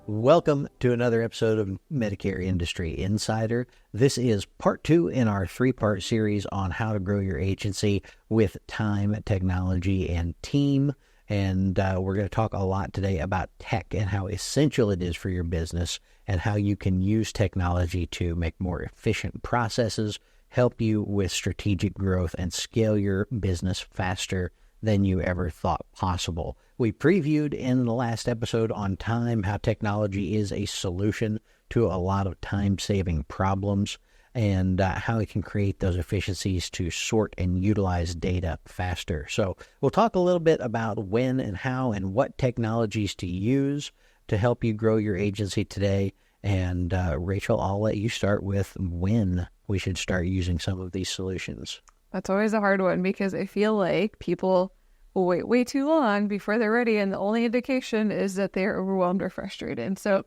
Welcome to another episode of Medicare Industry Insider. This is part 2 in our 3-part series on how to grow your agency with time, technology, and team. And we're going to talk a lot today about tech and how essential it is for your business and how you can use technology to make more efficient processes, help you with strategic growth, and scale your business faster than you ever thought possible. We previewed in the last episode on time how technology is a solution to a lot of time-saving problems and how it can create those efficiencies to sort and utilize data faster. So we'll talk a little bit about when and how and what technologies to use to help you grow your agency today. And Rachel, I'll let you start with when we should start using some of these solutions. That's always a hard one because I feel like people will wait way too long before they're ready, and the only indication is that they're overwhelmed or frustrated. So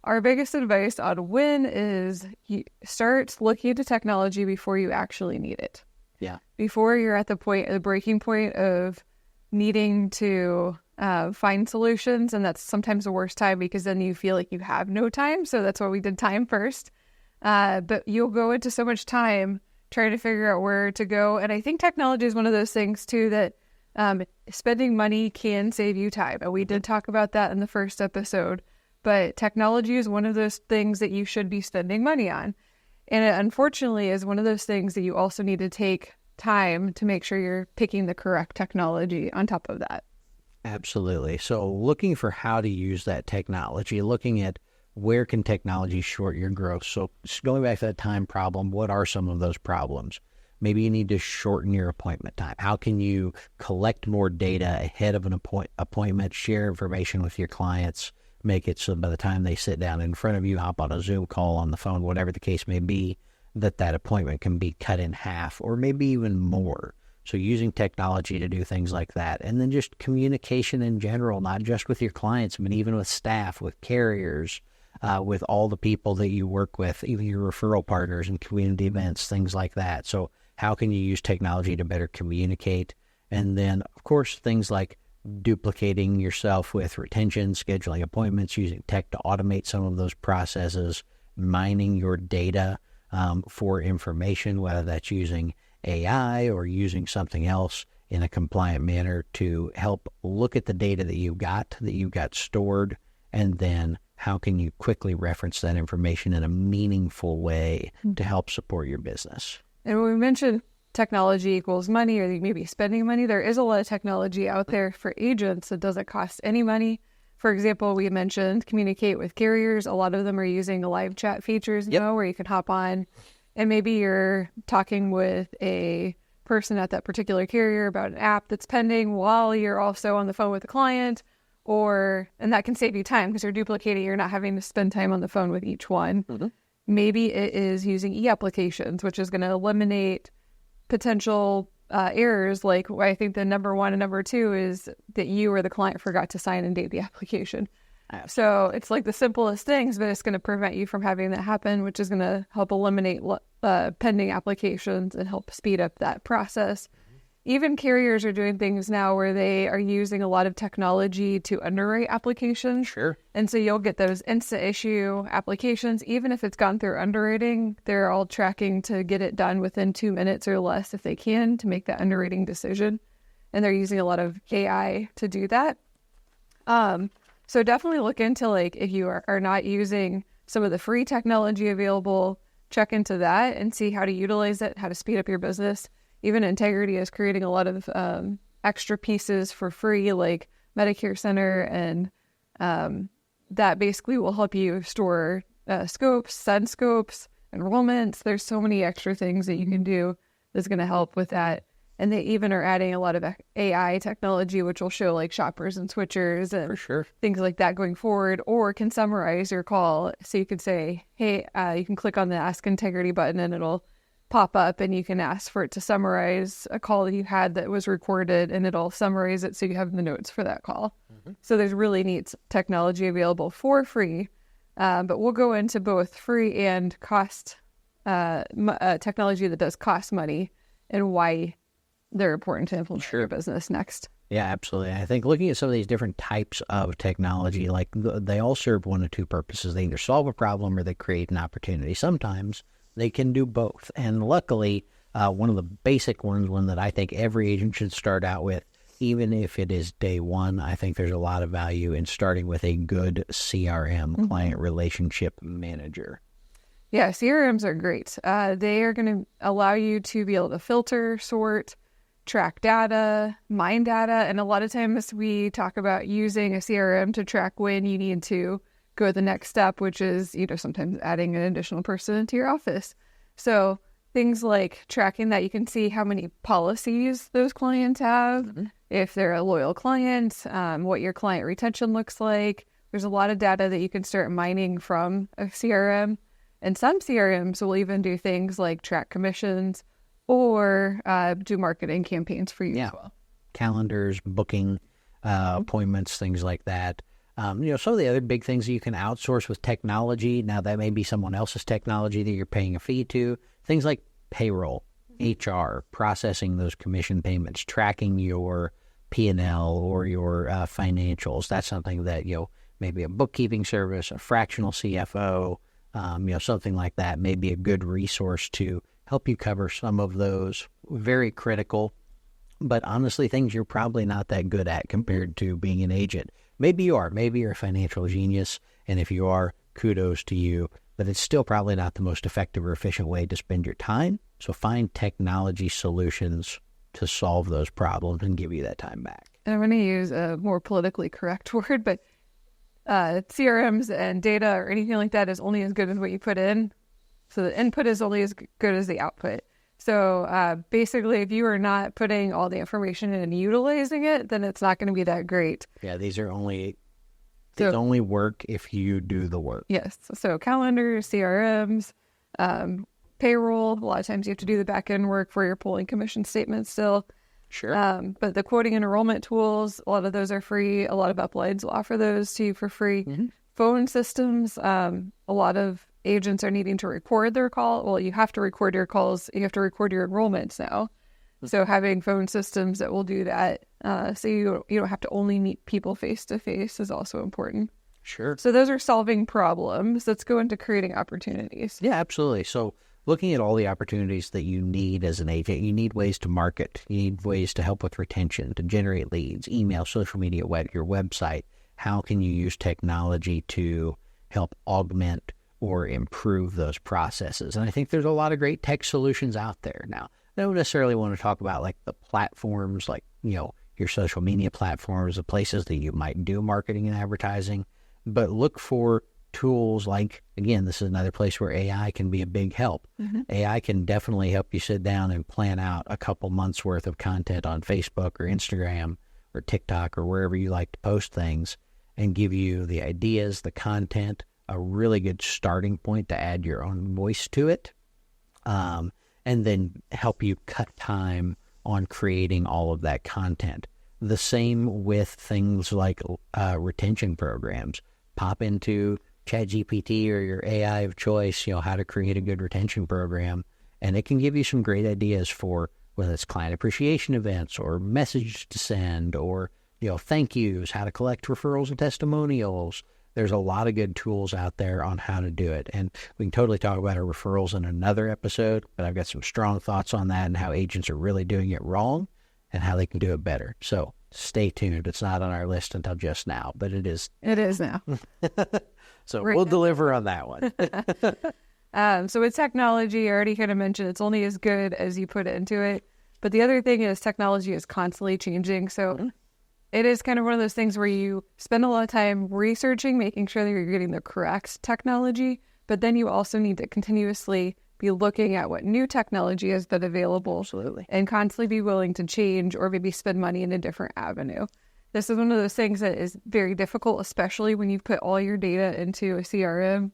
our biggest advice on when is you start looking into technology before you actually need it. Yeah. Before you're at the breaking point of needing to find solutions, and that's sometimes the worst time because then you feel like you have no time. So that's why we did time first. But you'll go into so much time trying to figure out where to go. And I think technology is one of those things too that spending money can save you time. And we did talk about that in the first episode. But technology is one of those things that you should be spending money on. And it unfortunately is one of those things that you also need to take time to make sure you're picking the correct technology on top of that. Absolutely. So looking for how to use that technology, looking at where can technology short your growth? So going back to that time problem, what are some of those problems? Maybe you need to shorten your appointment time. How can you collect more data ahead of an appointment, share information with your clients, make it so by the time they sit down in front of you, hop on a Zoom call, on the phone, whatever the case may be, that appointment can be cut in half or maybe even more. So using technology to do things like that. And then just communication in general, not just with your clients, but even with staff, with carriers, with all the people that you work with, even your referral partners and community events, things like that. So how can you use technology to better communicate? And then, of course, things like duplicating yourself with retention, scheduling appointments, using tech to automate some of those processes, mining your data for information, whether that's using AI or using something else in a compliant manner to help look at the data that you've got stored, and then how can you quickly reference that information in a meaningful way to help support your business? And when we mentioned technology equals money, or maybe spending money, there is a lot of technology out there for agents that doesn't cost any money. For example, we mentioned communicate with carriers. A lot of them are using the live chat features now where you can hop on and maybe you're talking with a person at that particular carrier about an app that's pending while you're also on the phone with the client. And that can save you time because you're duplicating. You're not having to spend time on the phone with each one. Mm-hmm. Maybe it is using e-applications, which is going to eliminate potential errors. Like I think the number 1 and number 2 is that you or the client forgot to sign and date the application. So it's like the simplest things, but it's going to prevent you from having that happen, which is going to help eliminate pending applications and help speed up that process. Even carriers are doing things now where they are using a lot of technology to underwrite applications. Sure. And so you'll get those instant issue applications. Even if it's gone through underwriting, they're all tracking to get it done within 2 minutes or less if they can to make that underwriting decision. And they're using a lot of AI to do that. So definitely look into if you are not using some of the free technology available, check into that and see how to utilize it, how to speed up your business. Even Integrity is creating a lot of extra pieces for free, like Medicare Center, and that basically will help you store scopes, send scopes, enrollments. There's so many extra things that you can do that's going to help with that. And they even are adding a lot of AI technology, which will show shoppers and switchers and things like that going forward, or can summarize your call. So you can say, hey, you can click on the Ask Integrity button and it'll pop up and you can ask for it to summarize a call that you had that was recorded, and it'll summarize it so you have the notes for that call. Mm-hmm. So there's really neat technology available for free, but we'll go into both free and cost technology that does cost money and why they're important to implement your business next. Yeah, absolutely. I think looking at some of these different types of technology, like they all serve one of two purposes. They either solve a problem or they create an opportunity. Sometimes they can do both. And luckily, one of the basic ones, one that I think every agent should start out with, even if it is day one, I think there's a lot of value in starting with a good CRM, client relationship manager. Yeah, CRMs are great. They are going to allow you to be able to filter, sort, track data, mine data. And a lot of times we talk about using a CRM to track when you need to go the next step, which is, sometimes adding an additional person into your office. So things like tracking that, you can see how many policies those clients have, if they're a loyal client, what your client retention looks like. There's a lot of data that you can start mining from a CRM. And some CRMs will even do things like track commissions or do marketing campaigns for you as well. Calendars, booking appointments, things like that. Some of the other big things that you can outsource with technology. Now, that may be someone else's technology that you're paying a fee to. Things like payroll, HR, processing those commission payments, tracking your P&L or your financials. That's something that, maybe a bookkeeping service, a fractional CFO, something like that may be a good resource to help you cover some of those very critical, but honestly, things you're probably not that good at compared to being an agent. Maybe you are. Maybe you're a financial genius, and if you are, kudos to you, but it's still probably not the most effective or efficient way to spend your time. So find technology solutions to solve those problems and give you that time back. And I'm going to use a more politically correct word, but CRMs and data or anything like that is only as good as what you put in. So the input is only as good as the output. So basically, if you are not putting all the information in and utilizing it, then it's not going to be that great. Yeah, these only work if you do the work. Yes. So calendars, CRMs, payroll. A lot of times you have to do the back end work for your pulling commission statements still. Sure. But the quoting and enrollment tools, a lot of those are free. A lot of uplines will offer those to you for free. Phone systems, a lot of agents are needing to record their call. Well, you have to record your calls. You have to record your enrollments now. So having phone systems that will do that, so you don't have to only meet people face to face, is also important. Sure. So those are solving problems. Let's go into creating opportunities. Yeah, absolutely. So looking at all the opportunities that you need as an agent, you need ways to market. You need ways to help with retention, to generate leads, email, social media, your website. How can you use technology to help augment or improve those processes? And I think there's a lot of great tech solutions out there. Now, I don't necessarily want to talk about like the platforms, like, your social media platforms, the places that you might do marketing and advertising, but look for tools like, again, this is another place where AI can be a big help. AI can definitely help you sit down and plan out a couple months worth of content on Facebook or Instagram or TikTok or wherever you like to post things and give you the ideas, the content, a really good starting point to add your own voice to it, and then help you cut time on creating all of that content. The same with things like retention programs. Pop into ChatGPT or your AI of choice, how to create a good retention program, and it can give you some great ideas for whether it's client appreciation events or message to send or thank yous, how to collect referrals and testimonials. There's a lot of good tools out there on how to do it. And we can totally talk about our referrals in another episode, but I've got some strong thoughts on that and how agents are really doing it wrong and how they can do it better. So stay tuned. It's not on our list until just now, but it is. It is now. So we'll deliver on that one. So with technology, I already kind of mentioned it's only as good as you put into it. But the other thing is technology is constantly changing. So it is kind of one of those things where you spend a lot of time researching, making sure that you're getting the correct technology, but then you also need to continuously be looking at what new technology has been available. Absolutely. And constantly be willing to change or maybe spend money in a different avenue. This is one of those things that is very difficult, especially when you put all your data into a CRM.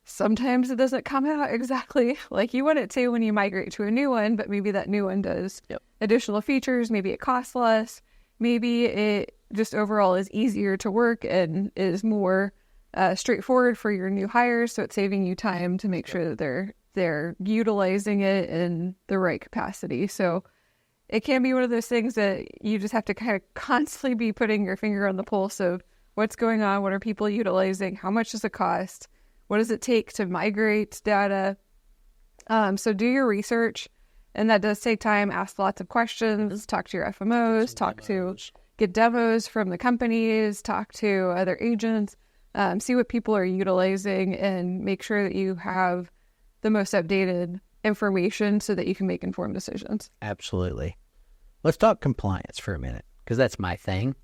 Sometimes it doesn't come out exactly like you want it to when you migrate to a new one, but maybe that new one does additional features. Maybe it costs less. Maybe it just overall is easier to work and is more straightforward for your new hires. So it's saving you time to make sure that they're utilizing it in the right capacity. So it can be one of those things that you just have to kind of constantly be putting your finger on the pulse of what's going on, what are people utilizing, how much does it cost, what does it take to migrate data. So do your research, and that does take time. Ask lots of questions, talk to your FMOs, get demos from the companies, talk to other agents, see what people are utilizing, and make sure that you have the most updated information so that you can make informed decisions. Absolutely. Let's talk compliance for a minute, because that's my thing.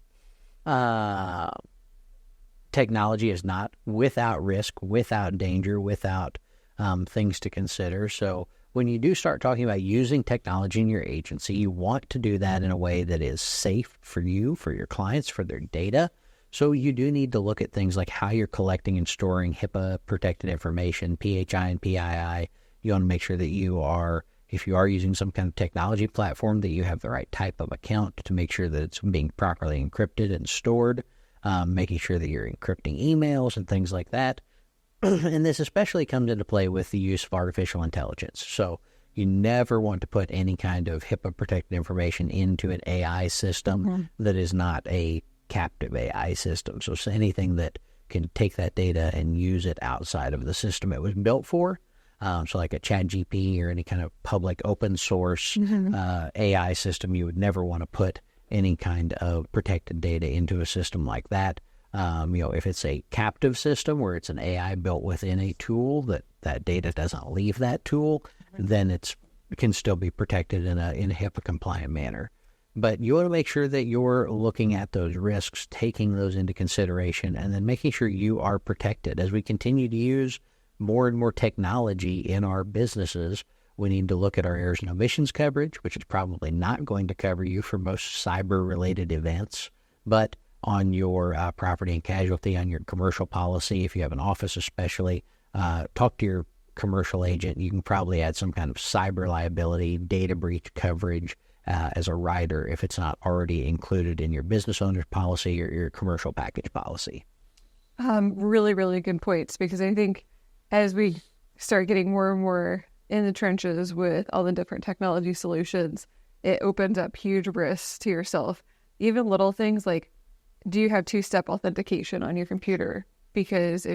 Technology is not without risk, without danger, without things to consider. So when you do start talking about using technology in your agency, you want to do that in a way that is safe for you, for your clients, for their data. So you do need to look at things like how you're collecting and storing HIPAA-protected information, PHI and PII. You want to make sure that you are, if you are using some kind of technology platform, that you have the right type of account to make sure that it's being properly encrypted and stored, making sure that you're encrypting emails and things like that. And this especially comes into play with the use of artificial intelligence. So you never want to put any kind of HIPAA-protected information into an AI system that is not a captive AI system. So it's anything that can take that data and use it outside of the system it was built for. So like a ChatGPT or any kind of public open source AI system, you would never want to put any kind of protected data into a system like that. If it's a captive system where it's an AI built within a tool that data doesn't leave that tool, then it can still be protected in a HIPAA compliant manner. But you want to make sure that you're looking at those risks, taking those into consideration, and then making sure you are protected. As we continue to use more and more technology in our businesses, we need to look at our errors and omissions coverage, which is probably not going to cover you for most cyber-related events, but on your property and casualty, on your commercial policy, if you have an office especially, talk to your commercial agent. You can probably add some kind of cyber liability, data breach coverage as a rider if it's not already included in your business owner's policy or your commercial package policy. Really, really good points, because I think as we start getting more and more in the trenches with all the different technology solutions, it opens up huge risks to yourself. Even little things like, do you have two-step authentication on your computer? Because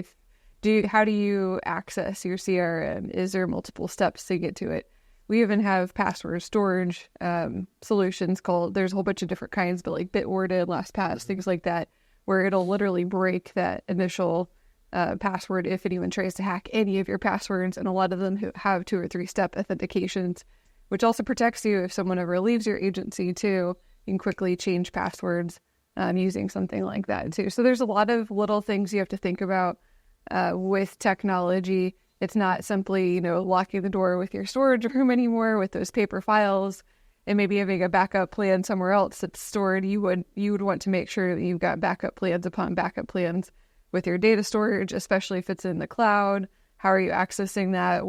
how do you access your CRM? Is there multiple steps to get to it? We even have password storage solutions there's a whole bunch of different kinds, but like Bitwarden, LastPass, things like that, where it'll literally break that initial password if anyone tries to hack any of your passwords. And a lot of them have 2 or 3-step authentications, which also protects you if someone ever leaves your agency too. You can quickly change passwords using something like that too. So there's a lot of little things you have to think about with technology. It's not simply, locking the door with your storage room anymore with those paper files and maybe having a backup plan somewhere else that's stored. You would want to make sure that you've got backup plans upon backup plans with your data storage, especially if it's in the cloud. How are you accessing that?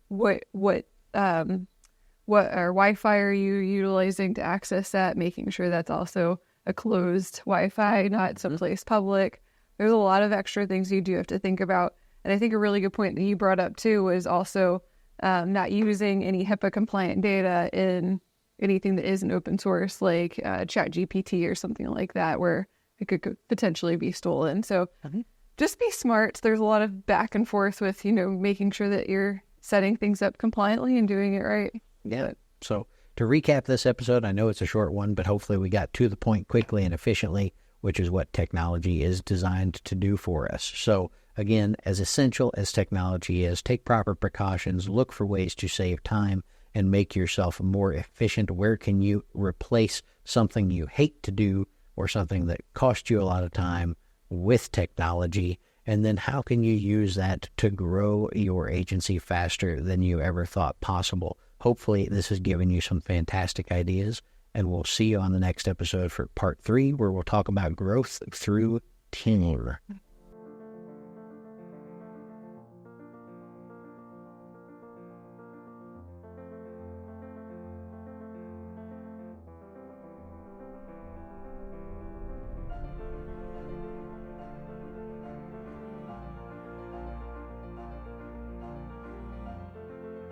What Wi-Fi are you utilizing to access that? Making sure that's also a closed Wi-Fi, not someplace public. There's a lot of extra things you do have to think about. And I think a really good point that you brought up too was also not using any HIPAA compliant data in anything that isn't open source, like ChatGPT or something like that, where it could potentially be stolen. So just be smart. There's a lot of back and forth with, making sure that you're setting things up compliantly and doing it right. Yeah. So to recap this episode, I know it's a short one, but hopefully we got to the point quickly and efficiently, which is what technology is designed to do for us. So again, as essential as technology is, take proper precautions, look for ways to save time and make yourself more efficient. Where can you replace something you hate to do or something that costs you a lot of time with technology? And then how can you use that to grow your agency faster than you ever thought possible? Hopefully this has given you some fantastic ideas, and we'll see you on the next episode for part 3, where we'll talk about growth through teamwork.